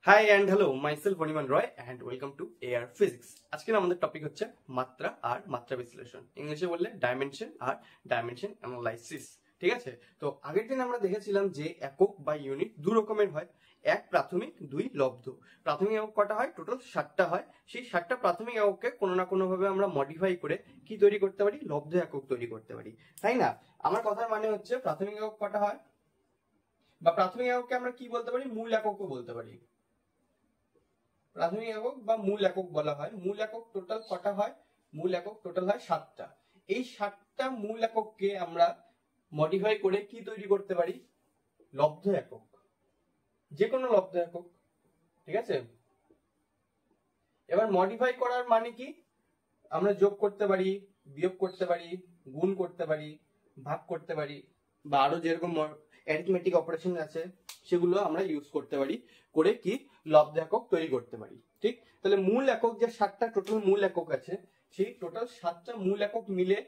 High and hello, myself Animan Roy and welcome to AR physics. আজকে আমাদের topic হচ্ছে মাত্রা আর মাত্রা বিশ্লেষণ, ইংলিশে বললে ডাইমেনশন আর ডাইমেনশন অ্যানালাইসিস। ঠিক আছে, তো আগের দিন আমরা দেখেছিলাম যে একক বা ইউনিট দু রকমের হয়, এক প্রাথমিক, দুই লব্ধ। প্রাথমিক একক কটা হয়? টোটাল 7টা হয়। সেই 7টা প্রাথমিক একককে কোনো না কোনো ভাবে আমরা মডিফাই করে কি তৈরি করতে পারি? লব্ধ একক তৈরি করতে পারি, তাই না? আমার কথার মানে হচ্ছে প্রাথমিক একক কটা হয়, বা প্রাথমিক একককে আমরা কি বলতে পারি? মূল এককও বলতে পারি। প্রাথমিক একক বা মূল একক বলা হয়। মূল একক টোটাল কটা হয়? মূল একক টোটাল হয় 7টা। এই 7টা মূল একককে আমরা মডিফাই করে কি তৈরি করতে পারি? লব্ধ একক, যে কোনো লব্ধ একক। ঠিক আছে, এবার মডিফাই করার মানে কি? আমরা যোগ করতে পারি, বিয়োগ করতে পারি, গুণ করতে পারি, ভাগ করতে পারি, বা আরো যেরকম অ্যারিথমেটিক অপারেশন আছে সেগুলো আমরা ইউজ করতে পারি, করে কি লব্ধ একক তৈরি করতে পারি। ঠিক, তাহলে মূল একক যে 7টা টোটাল মূল একক আছে, সেই টোটাল 7টা মূল একক মিলে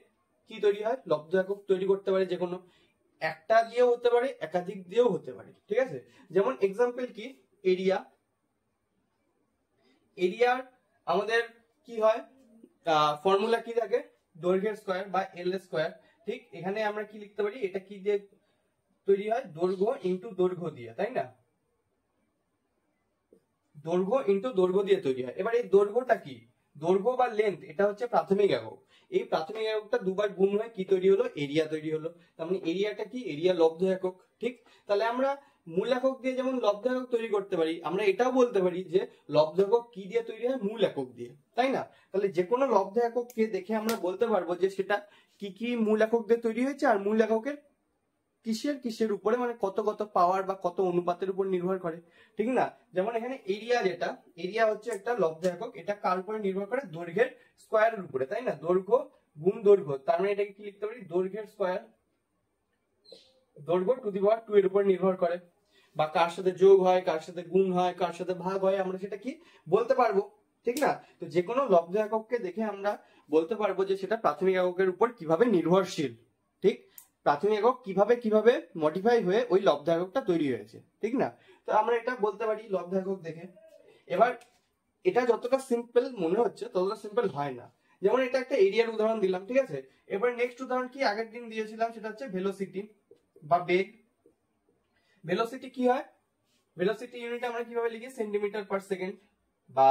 কি তৈরি হয়? লব্ধ একক তৈরি করতে পারে। যে কোনো একটা দিয়েও হতে পারে, একাধিক দিয়েও হতে পারে। ঠিক আছে, যেমন এক্সাম্পল কি? এরিয়া। এরিয়ার আমাদের কি হয়? ফর্মুলা কি থাকে? দৈর্ঘ্যের স্কয়ার বা এল স্কয়ার। ঠিক, এখানে আমরা কি লিখতে পারি? এটা কি দিয়ে তৈরি হয়? দৈর্ঘ্য ইনটু দৈর্ঘ্য দিয়ে, তাই না? দৈর্ঘ্য ইনটু দৈর্ঘ্য দিয়ে তৈরি হয়। এবার এই দৈর্ঘ্যটা কি? দৈর্ঘ্য বা লেন্থ, এটা হচ্ছে প্রাথমিক একক। এই প্রাথমিক এককটা দুবার গুণ হয়ে কি তৈরি হলো? এরিয়া তৈরি হলো। তার মানে এরিয়াটা কি? এরিয়া লব্ধ একক। ঠিক, তাহলে আমরা মূল একক দিয়ে যেমন লব্ধ একক তৈরি করতে পারি, আমরা এটাও বলতে পারি যে লব্ধ একক কি দিয়ে তৈরি হয়? মূল একক দিয়ে, তাই না? তাহলে যে কোনো লব্ধ একককে দেখে আমরা বলতে পারবো যে সেটা কি কি মূল একক দিয়ে তৈরি হয়েছে, আর মূল এককের কিসের কিসের উপরে, মানে কত কত পাওয়ার বা কত অনুপাতের উপর নির্ভর করে। ঠিক না? যেমন এখানে এরিয়া, যেটা এরিয়া হচ্ছে একটা লব্ধ একক, এটা কার উপরে নির্ভর করে? দৈর্ঘ্যের স্কয়ারের উপরে, তাই না? দৈর্ঘ্য গুণ দৈর্ঘ্য, তার মানে এটাকে কি লিখতে পারি? দৈর্ঘ্যের স্কয়ার, দৈর্ঘ্য টু দি পাওয়ার 2 এর উপর নির্ভর করে। বা কার সাথে যোগ হয়, কার সাথে গুণ হয়, কার সাথে ভাগ হয়, আমরা সেটা কি বলতে পারবো। ঠিক না? তো যে কোনো লব্ধ একককে দেখে আমরা বলতে পারবো যে সেটা প্রাথমিক এককের উপর কিভাবে নির্ভরশীল। ঠিক, প্রাথমিক একক কিভাবে কিভাবে মডিফাই হয়ে ওই লব্ধ এককটা তৈরি হয়েছে। ঠিক না? তো আমরা এটা বলতে পারি লব্ধ একক দেখে। এবার এটা যতটা সিম্পল মনে হচ্ছে ততটা সিম্পল হয় না। যেমন এটা একটা এরিয়ার উদাহরণ দিলাম, ঠিক আছে? এবার নেক্সট উদাহরণ কি আগের দিন দিয়েছিলাম, সেটা হচ্ছে ভেলোসিটি বা বেগ। ভেলোসিটি কি হয়? ভেলোসিটি ইউনিট আমরা কিভাবে লিখি? সেন্টিমিটার পার সেকেন্ড, বা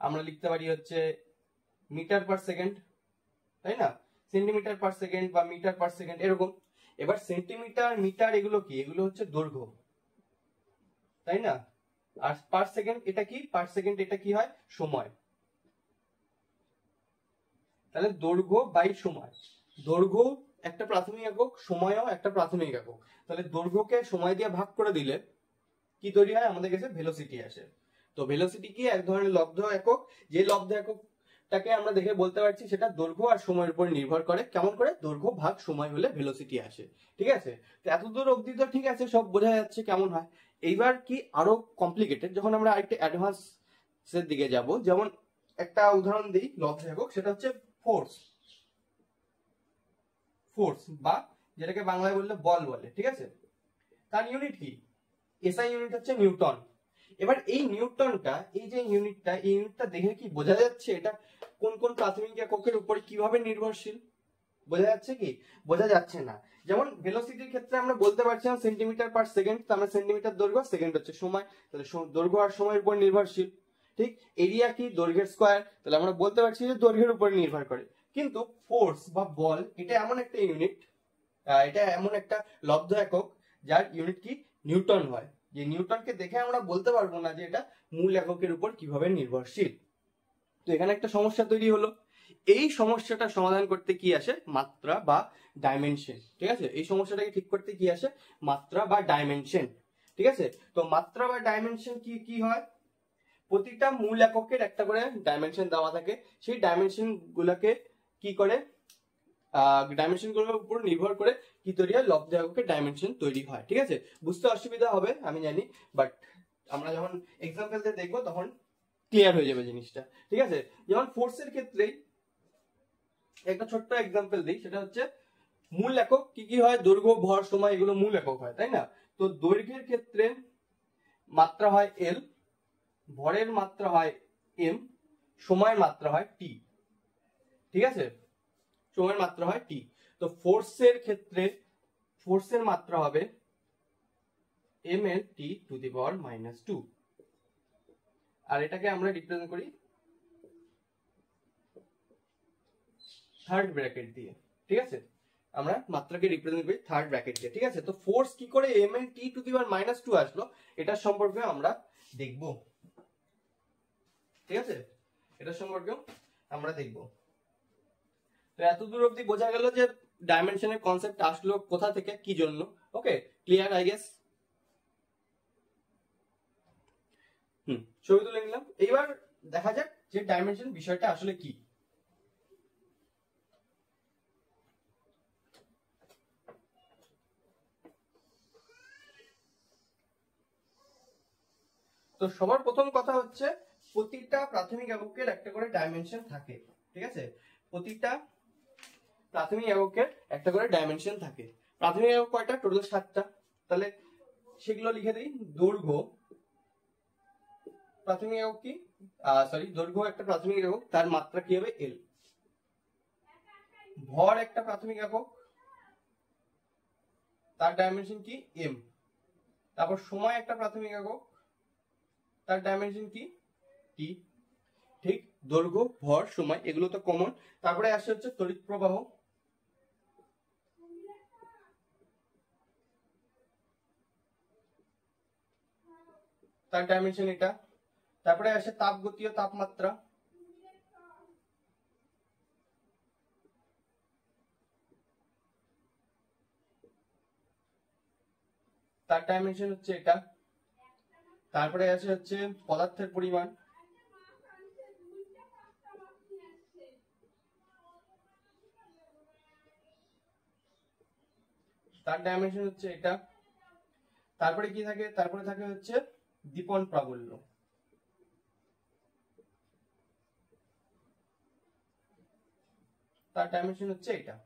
আমরা লিখতে পারি হচ্ছে মিটার পার সেকেন্ড, তাই না? সেন্টিমিটার পার সেকেন্ড বা মিটার পার সেকেন্ড এরকম। এবার সেন্টিমিটার, মিটার এগুলো কি? এগুলো হচ্ছে দৈর্ঘ্য, তাই না? আর পার সেকেন্ড এটা কি? পার সেকেন্ড এটা কি হয়? সময়। তাহলে দৈর্ঘ্য বাই সময়। দৈর্ঘ্য একটা প্রাথমিক একক, সময়ও একটা প্রাথমিক একক। তাহলে দৈর্ঘ্যকে সময় দিয়ে ভাগ করে দিলে কি তৈরি হয়? আমাদের কাছে ভেলোসিটি আসে। তো ভেলোসিটি কি? এক ধরনের লব্ধ একক, যে লব্ধ এককটাকে আমরা দেখে বলতে পারছি সেটা দৈর্ঘ্য আর সময়ের উপর নির্ভর করে। কেমন করে? দৈর্ঘ্য ভাগ সময় হলে ভেলোসিটি আসে। ঠিক আছে, তো এতদূর অবধি তো ঠিক আছে, সব বোঝা যাচ্ছে কেমন হয়। এইবার কি আরো কমপ্লিকেটেড, যখন আমরা আরেকটু অ্যাডভান্স এর দিকে যাব, যেমন একটা উদাহরণ দিই লব্ধ একক, সেটা হচ্ছে ফোর্স। ফোর্স বা যেটাকে বাংলায় বললে বল বলে। ঠিক আছে, তার ইউনিট কি? এসআই ইউনিট হচ্ছে নিউটন। এবার এই নিউটনটা, এই যে ইউনিটটা, এই ইউনিটটা দেখে কি বোঝা যাচ্ছে এটা কোন কোন প্রাথমিক এককের উপরে কিভাবে নির্ভরশীল? বোঝা যাচ্ছে কি? বোঝা যাচ্ছে না। যেমন ভেলোসিটির ক্ষেত্রে আমরা বলতে পারছিলাম সেন্টিমিটার পার সেকেন্ড, তো আমরা সেন্টিমিটার দৈর্ঘ্য, সেকেন্ড হচ্ছে সময়, তাহলে দৈর্ঘ্য আর সময়ের উপর নির্ভরশীল। ঠিক, এরিয়া কি? দৈর্ঘ্যের স্কয়ার, তাহলে আমরা বলতে পারছি যে দৈর্ঘ্যের উপর নির্ভর করে। কিন্তু ফোর্স বা বল এটা এমন একটা ইউনিট, এটা এমন একটা লব্ধ একক যার ইউনিট কি? নিউটন হয়। যে নিউটনকে দেখে আমরা বলতে পারবো না যে এটা মূল এককের উপর কিভাবে নির্ভরশীল। তো এখানে একটা সমস্যা তৈরি হলো। এই সমস্যাটা সমাধান করতে কি আসে? মাত্রা বা ডাইমেনশন। ঠিক আছে, এই সমস্যাটাকে ঠিক করতে কি আসে? মাত্রা বা ডাইমেনশন। ঠিক আছে, তো মাত্রা বা ডাইমেনশন কি কি হয়? প্রতিটা মূল এককের একটা করে ডাইমেনশন দেওয়া থাকে। সেই ডাইমেনশন গুলাকে কি করে? ডাইমেনশন গুলোর উপর নির্ভর করে কি তৈরি হয়? লব্ধ এককের ডাইমেনশন তৈরি হয়। ঠিক আছে, বুঝতে অসুবিধা হবে আমি জানি, বাট আমরা যখন এক্সাম্পল দিয়ে দেখবো তখন ক্লিয়ার হয়ে যাবে জিনিসটা। ঠিক আছে, যেমন ফোর্সের ক্ষেত্রে একটা ছোট্ট এক্সাম্পল দিই, সেটা হচ্ছে মূল একক কি কি হয়? দৈর্ঘ্য, ভর, সময়, এগুলো মূল একক হয়, তাই না? তো দৈর্ঘ্যের ক্ষেত্রে মাত্রা হয় এল, ভরের মাত্রা হয় m, সময়ের মাত্রা হয় t। ঠিক আছে, সময়ের মাত্রা হয় t। তো ফোর্সের ক্ষেত্রে ফোর্সের মাত্রা হবে ml t two the power -2, আর এটাকে আমরা রিপ্রেজেন্ট করি থার্ড ব্র্যাকেট দিয়ে। ঠিক আছে, আমরা মাত্রাকে রিপ্রেজেন্ট করি থার্ড ব্র্যাকেট দিয়ে। ঠিক আছে, তো ফোর্স কি করে ml t two the power -2 আসলো এটার সম্পর্কে আমরা দেখব। ঠিক আছে, এটার সম্পর্কেও আমরা দেখব। তো এত দূর অবধি বোঝা গেল যে ডাইমেনশনের কনসেপ্ট আসলো কোথা থেকে, কি জন্য। ওকে, ক্লিয়ার আই গেস। ছবি তুলে নিলাম। এইবার দেখা যাক যে ডাইমেনশন বিষয়টা আসলে কি। তো সবার প্রথম কথা হচ্ছে প্রতিটা প্রাথমিক এককের একটা করে ডাইমেনশন থাকে। ঠিক আছে, প্রতিটা প্রাথমিক এককের একটা করে ডাইমেনশন থাকে। প্রাথমিক একক কয়টা? টোটাল 7টা। তাহলে সেগুলো লিখে দিই। দৈর্ঘ্য প্রাথমিক একক কি, সরি, দৈর্ঘ্য একটা প্রাথমিক একক, তার মাত্রা কি হবে? এল। ভর একটা প্রাথমিক একক, তার ডাইমেনশন কি? এম। তারপর সময় একটা প্রাথমিক একক, তার ডাইমেনশন কি? টি। ঠিক, দৈর্ঘ্য, ভর, সময় এগুলো তো কমন। তারপরে আসে হচ্ছে তড়িৎ প্রবাহ, তার ডাইমেনশন এটা। তারপরে আসে তাপগতি ও তাপমাত্রা, তার ডাইমেনশন হচ্ছে এটা। তারপরে আসে হচ্ছে পদার্থের পরিমাণ, তার ডাইমেনশন হচ্ছে এটা। তারপরে কি থাকে? তারপরে থাকে হচ্ছে দীপন প্রাবল্য, তার ডাইমেনশন হচ্ছে এটা।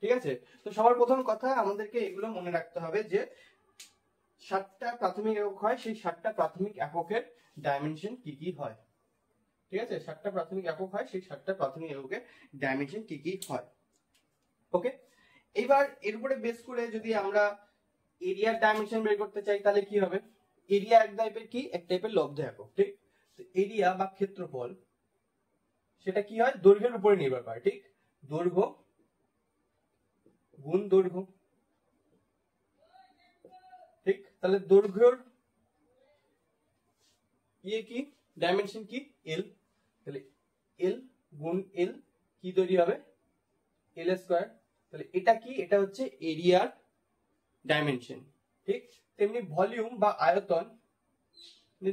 ঠিক আছে, তো সবার প্রথম কথা আমাদেরকে এগুলো মনে রাখতে হবে যে 7টা প্রাথমিক একক হয়, সেই 7টা প্রাথমিক এককের ডাইমেনশন কি কি হয়। ঠিক আছে, 7টা প্রাথমিক একক হয়, সেই 7টা প্রাথমিক এককের ডাইমেনশন কি কি হয়। ওকে, এবার এর উপরে বেস করে যদি আমরা এরিয়ার ডাইমেনশন বের করতে চাই তাহলে কি হবে? এরিয়া এক টাইপের কি, এক টাইপের লব্ধ একক। ঠিক, এরিয়া বা ক্ষেত্রফল সেটা কি হয়? দৈর্ঘ্যের উপরে নির্ভর করে। ঠিক, দৈর্ঘ্য গুণ দৈর্ঘ্য। ঠিক, তাহলে দৈর্ঘ্যের ইয়ে কি, ডাইমেনশন কি? এল। তাহলে এল গুণ এল কি তৈরি হবে? এল স্কয়ার। তাহলে এটা কি? এটা হচ্ছে এরিয়ার ডাইমেনশন। ঠিক, তেমনি ভলিউম বা আয়তন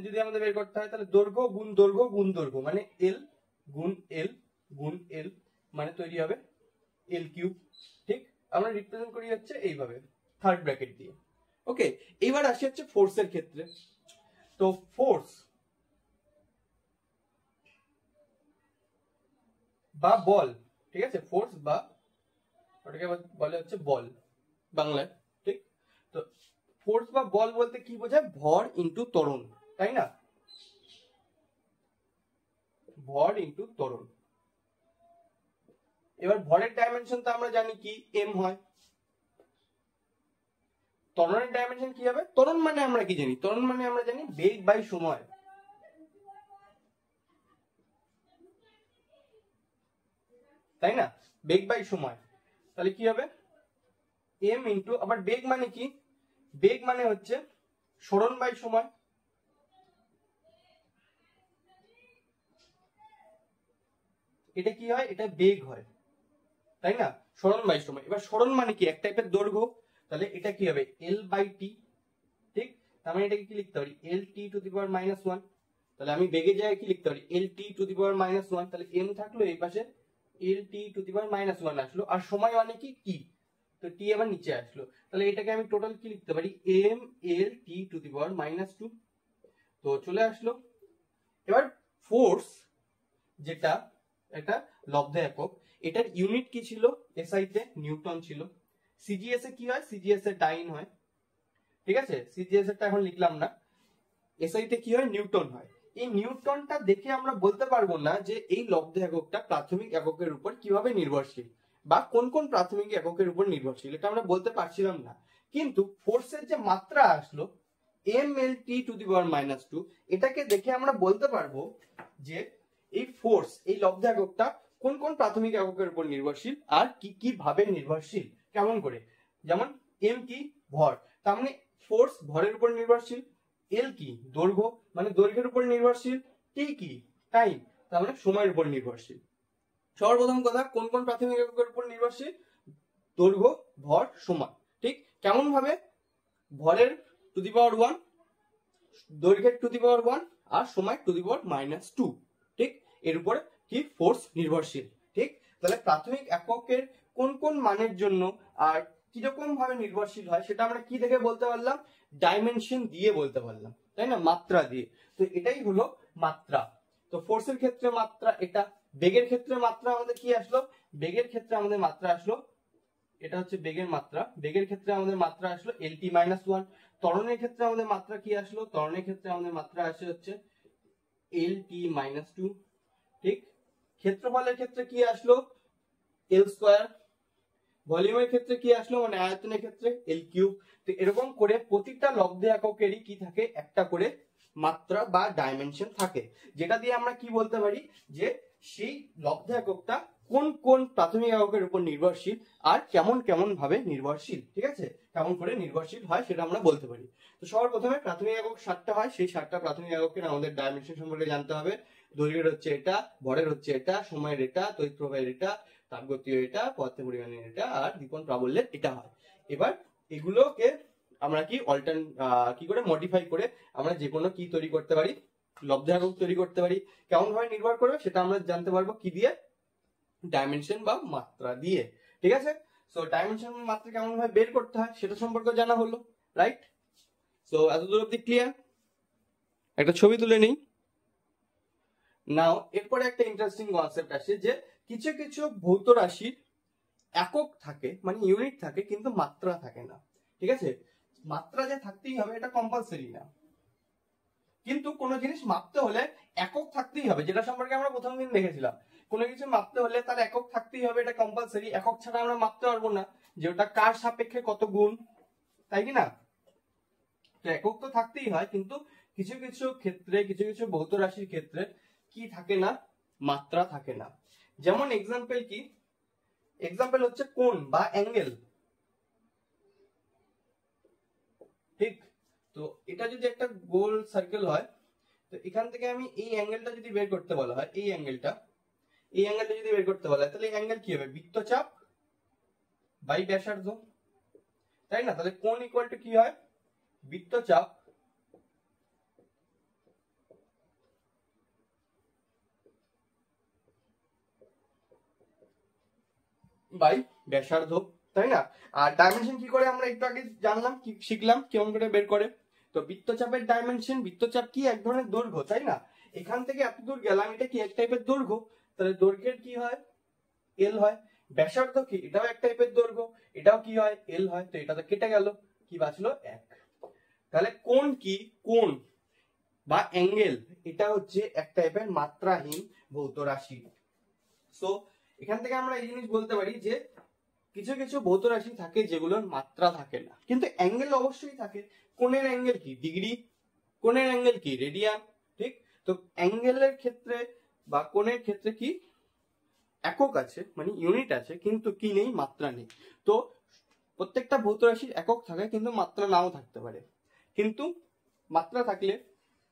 যদি আমাদের বের করতে হয় তাহলে দৈর্ঘ্য গুণ দৈর্ঘ্য গুণ দৈর্ঘ্য মানে এল গুণ এল গুণ এল মানে তৈরি হবে এল কিউব। ঠিক, আমরা রিপ্রেজেন্ট করি হচ্ছে এইভাবে থার্ড ব্র্যাকেট দিয়ে। ওকে, এবার আসি হচ্ছে ফোর্সের ক্ষেত্রে। তো ফোর্স বা বল, ঠিক আছে, ফোর্স বা ওটাকে বলে হচ্ছে বল বাংলায়। ঠিক, তো ফোর্স বা বল বলতে কি বোঝায়? ভর ইনটু ত্বরণ, তাই না? ভর ইনটু ত্বরণ। এবার ভরের ডাইমেনশন তো আমরা জানি কি, এম হয়। ত্বরণের ডাইমেনশন কি হবে? ত্বরণ মানে আমরা কি জানি? ত্বরণ মানে আমরা জানি বেগ বাই সময়, তাই না? বেগ বাই সময়। তাহলে কি হবে? এম ইনটু, আবার বেগ মানে কি? বেগ মানে হচ্ছে সরণ বাই সময়। এটা কি হয়? এটা বেগ হয়, তাই না? সরণ বাই সময়। এবার সরণ মানে কি? এক টাইপের দৈর্ঘ্য। তাহলে এটা কি হবে? L by T. ঠিক, তার মানে এটাকে কি লিখতে পারি? এল টি টু দি পাওয়ার -1। তাহলে আমি বেগের জায়গায় কি লিখতে পারি? এল টি টু দি পাওয়ার -1। তাহলে এম থাকলো এই পাশে, এল টি টু দি পাওয়ার -1 আসলো। আর সময় মানে কি? টি। তো টি আবার নিচে আসলো। তাহলে এটাকে আমি টোটাল কি লিখতে পারি? M L T to the power -2। তো চলে আসলো। এবার ফোর্স যেটা একটা লব্ধ একক, এটার ইউনিট কি ছিল? এসআই তে নিউটন ছিল। সিজিএস এ কি হয়? সিজিএস এ ডাইন হয়। ঠিক আছে, সিজিএস এরটা এখন লিখলাম না। এসআই তে কি হয়? নিউটন হয়। এই নিউটনটা দেখে আমরা বলতে পারবো না যে এই লব্ধ এককটা প্রাথমিক এককের উপর কিভাবে নির্ভরশীল বা কোন কোন প্রাথমিক এককের উপর নির্ভরশীল, এটা আমরা বলতে পারছিলাম না। কিন্তু ফোর্সের যে মাত্রা আসলো mLT⁻², এটাকে দেখে আমরা বলতে পারবো যে এই ফোর্স, এই লব্ধ এককটা কোন কোন প্রাথমিক এককের উপর নির্ভরশীল আর কি কি ভাবে নির্ভরশীল, কেমন করে। যেমন এম কি, ভর, তার মানে ফোর্স ভরের উপর নির্ভরশীল। এল কি, দৈর্ঘ্য, মানে দৈর্ঘ্যের উপর নির্ভরশীল। টি কি, টাইম, তার মানে সময়ের উপর নির্ভরশীল। সবার প্রথম কথা, কোন কোন প্রাথমিক এককের উপর নির্ভরশীল? দৈর্ঘ্য, ভর, সময়। ঠিক কেমন ভাবে? ভরের টু দি পাওয়ার 1, দৈর্ঘ্যের টু দি পাওয়ার 1 আর সময় টু দি পাওয়ার-2। ঠিক, এর উপরে কি ফোর্স নির্ভরশীল। ঠিক, তাহলে প্রাথমিক এককের কোন কোন মানের জন্য আর কিরকম ভাবে নির্ভরশীল হয় সেটা আমরা কি দেখে বলতে পারলাম? ডাইমেনশন দিয়ে বলতে পারলাম, তাই না, মাত্রা দিয়ে। তো এটাই হলো মাত্রা। তো ফোর্সের ক্ষেত্রে মাত্রা এটা। বেগের ক্ষেত্রে মাত্রা আমাদের কি আসলো? বেগের ক্ষেত্রে আমাদের মাত্রা আসলো, এটা হচ্ছে বেগের মাত্রা। বেগের ক্ষেত্রে আমাদের মাত্রা আসলো LT-1। ত্বরণের ক্ষেত্রে আমাদের মাত্রা কি আসলো? ত্বরণের ক্ষেত্রে আমাদের মাত্রা আসে হচ্ছে LT-2। ঠিক, ক্ষেত্রফলের ক্ষেত্রে কি আসলো? L²। ভলিউমের ক্ষেত্রে কি আসলো, মানে আয়তনের ক্ষেত্রে L3। তো এরকম করে প্রতিটা লব্ধ এককেরই কি থাকে? একটা করে মাত্রা বা ডাইমেনশন থাকে, যেটা দিয়ে আমরা কি বলতে পারি যে সেই লব্ধ এককটা কোন কোন প্রাথমিক এককের উপর নির্ভরশীল আর কেমন কেমন ভাবে নির্ভরশীল। ঠিক আছে, কেমন করে নির্ভরশীল হয় সেটা আমরা বলতে পারি। তো সবার প্রথমে প্রাথমিক একক 7টা হয়, সেই 7টা প্রাথমিক এককের আমাদের ডাইমেনশন সম্পর্কে জানতে হবে। দৈর্ঘ্যের হচ্ছে এটা, ভরের হচ্ছে এটা, সময়ের এটা, তড়িৎ প্রবাহের এটা, তাপগতীয় এটা, পদার্থের পরিমাণের এটা, আর দীপন প্রাবল্যের এটা হয়। এবার এগুলোকে আমরা কি করে মডিফাই করে আমরা যে কোনো কি তৈরি করতে পারি? লব্ধ একক তৈরি করতে পারি। কেমন ভাবে নির্ভর করবে সেটা আমরা জানতে পারবো কি দিয়ে? ডাইমেনশন বা মাত্রা দিয়ে। ঠিক আছে, সো ডাইমেনশন মাত্রা কেমন ভাবে বের করতে হয় সেটা সম্পর্কে জানা হলো, রাইট? সো এতদূর অব্দি ক্লিয়ার? একটা ছবি তুলে নিই। নাও এরপরে একটা ইন্টারেস্টিং কনসেপ্ট আসে যে কিছু কিছু ভৌত রাশির একক থাকে, মানে ইউনিট থাকে, কিন্তু মাত্রা থাকে না। ঠিক আছে, মাত্রা যে থাকতেই হবে এটা কম্পালসারি না, কিন্তু কোনো জিনিস মাপতে হলে একক থাকতেই হবে, যেটা সম্পর্কে আমরা প্রথম দিন দেখেছিলাম। কোনো কিছু মাপতে হলে তার একক থাকতেই হবে, এটা কম্পালসারি। একক ছাড়া আমরা মাপতে পারবো না যে ওটা কার সাপেক্ষে কত গুণ, তাই কি না? তো একক তো থাকতেই হয়, কিন্তু কিছু কিছু ক্ষেত্রে, কিছু কিছু ভৌত রাশির ক্ষেত্রে কি থাকে না? মাত্রা থাকে না। যেমন এক্সাম্পল কি? এক্সাম্পল হচ্ছে কোণ বা অ্যাঙ্গেল। ঠিক, তো এটা যদি একটা গোল সার্কেল হয়, তো এখান থেকে আমি এই অ্যাঙ্গেলটা যদি বের করতে বলা হয়, এই অ্যাঙ্গেলটা যদি বের করতে বলা হয়, তাহলে এই অ্যাঙ্গেল কি হবে? বৃত্তচাপ বাই ব্যাসার্ধ, তাই না? তাহলে কোণ ইকুয়াল টু কি হয়? বৃত্তচাপ বাই ব্যাসার্ধ, তাই না? আর ডাইমেনশন কি করে আমরা একটু আগে জানলাম, কি শিখলাম, কেমন করে বের করে। তো বৃত্তচাপের ডাইমেনশন, বৃত্তচাপ কি? এক ধরনের দৈর্ঘ্য, তাই না? এখান থেকে এত দূর গেলাম, এটা কি এক টাইপের দৈর্ঘ্য, তাহলে দৈর্ঘ্যের কি হয়? এল হয়। ব্যাসার্ধ কি? এটাও এক টাইপের দৈর্ঘ্য, এটাও কি হয়? এল হয়। তো এটা তো কেটে গেল, কি বাঁচলো? এক। তাহলে কোণ কি? কোণ বা অ্যাঙ্গেল এটা হচ্ছে এক টাইপের মাত্রাহীন ভৌত রাশি। সো এখান থেকে আমরা এই জিনিস বলতে পারি যে কিছু কিছু ভৌত রাশি থাকে যেগুলোর মাত্রা থাকে না, কিন্তু অ্যাঙ্গেল অবশ্যই থাকে। কোণের অ্যাঙ্গেল কি? ডিগ্রি। কোণের অ্যাঙ্গেল কি? রেডিয়ান। ঠিক, তো অ্যাঙ্গেলের ক্ষেত্রে বা কোণের ক্ষেত্রে কি? একক আছে, মানে ইউনিট আছে, কিন্তু কি নেই? মাত্রা নেই। তো প্রত্যেকটা ভৌত রাশির একক থাকে, কিন্তু মাত্রা নাও থাকতে পারে। কিন্তু মাত্রা থাকলে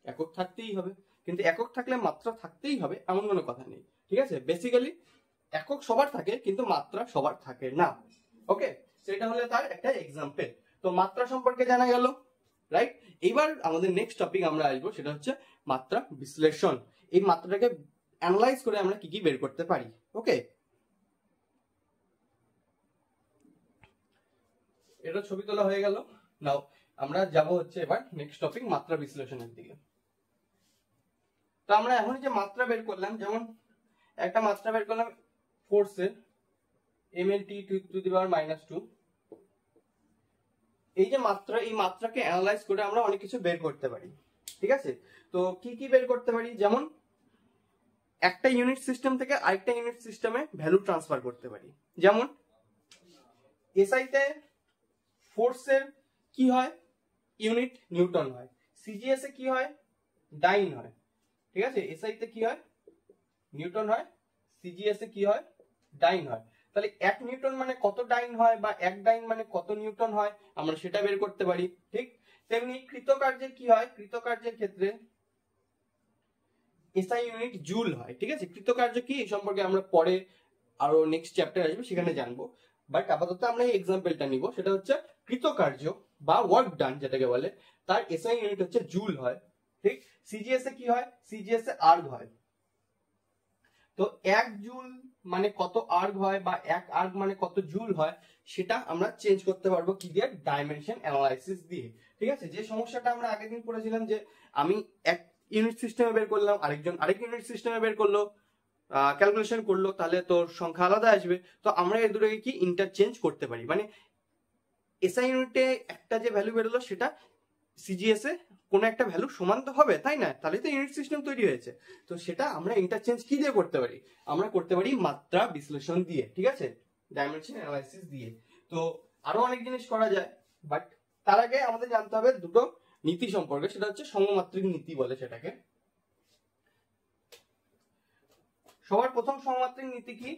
একক থাকতেই হবে, কিন্তু একক থাকলে মাত্রা থাকতেই হবে এমন কোনো কথা নেই। ঠিক আছে, বেসিক্যালি একক সবার থাকে, কিন্তু মাত্রা সবার থাকে না। ওকে, সেটা হলে তার একটা এক্সাম্পল। তো মাত্রা সম্পর্কে জানা গেল, রাইট? এবার আমাদের নেক্সট টপিক আমরা আসবো, সেটা হচ্ছে মাত্রা বিশ্লেষণ। এই মাত্রাটাকে অ্যানালাইজ করে আমরা কি কি বের করতে পারি। ওকে, এটা ছবি তোলা হয়ে গেল। নাও আমরা যাব হচ্ছে এবার নেক্সট টপিক, মাত্রা বিশ্লেষণের দিকে। তো আমরা এখন যে মাত্রা বের করলাম, যেমন একটা মাত্রা বের করলাম ফোর্সের mLT⁻²। এই যে মাত্রা, এই মাত্রাকে অ্যানালাইজ করে আমরা অনেক কিছু বের করতে পারি। ঠিক আছে, তো কি কি বের করতে পারি, যেমন একটা ইউনিট সিস্টেম থেকে আরেকটা ইউনিট সিস্টেমে ভ্যালু ট্রান্সফার করতে পারি। যেমন এসআইতে ফোর্সের কি হয়, ইউনিট নিউটন হয়, সিজিএস এ কি হয়, ডাইন হয়। ঠিক আছে, এসআইতে কি হয়, নিউটন হয়, সিজিএস এ কি হয়, ডাইন হয়। তাহলে 1 নিউটন মানে কত ডাইন হয়, বা 1 ডাইন মানে কত নিউটন হয়, আমরা সেটা বের করতে পারি। ঠিক তেমনি কৃতকার্যের কি হয়, কৃতকার্যের ক্ষেত্রে এসআই ইউনিট জুল হয়। ঠিক আছে, কৃতকার্য কি এই সম্পর্কে আমরা পরে আরো নেক্সট চ্যাপ্টার আসবে সেখানে জানবো, বাট আপাতত আমরা এই এক্সাম্পলটা নিব, সেটা হচ্ছে কৃতকার্য বা ওয়ার্ক ডান যেটাকে বলে, তার এসআই ইউনিট হচ্ছে জুল হয়। ঠিক, সিজিএস এ কি হয়, সিজিএস এ আর্গ হয়। তো 1 জুল মানে কত আর্গ হয়, বা 1 আর্গ মানে কত জুল হয়, সেটা আমরা চেঞ্জ করতে পারবো কি দিয়ে, ডাইমেনশন অ্যানালাইসিস দিয়ে। ঠিক আছে, যে সমস্যাটা আমরা আগের দিন পড়েছিলাম যে আমি এক ইউনিট সিস্টেমে বের করলাম, আরেকজন আরেক ইউনিট সিস্টেমে বের করলো, ক্যালকুলেশন করলো, তাহলে তোর সংখ্যা আলাদা আসবে। তো আমরা এর দুটোকে কি ইন্টারচেঞ্জ করতে পারি, মানে এসআই ইউনিটে একটা যে ভ্যালু বেরোলো সেটা সিজিএস এ কোনো একটা ভ্যালু সমান তো হবে, তাই না, তাহলে তো ইউনিট সিস্টেম তৈরি হয়েছে। তো সেটা আমরা ইন্টারচেঞ্জ কি দিয়ে করতে পারি, আমরা করতে পারি মাত্রা বিশ্লেষণ দিয়ে। ঠিক আছে, ডাইমেনশন অ্যানালাইসিস দিয়ে। তো আরো অনেক জিনিস করা যায়, বাট তার আগে আমাদের জানতে হবে দুটো নীতি সম্পর্কে, সেটা হচ্ছে সমমাত্রিক নীতি বলে সেটাকে। সবার প্রথম সমমাত্রিক নীতি কি,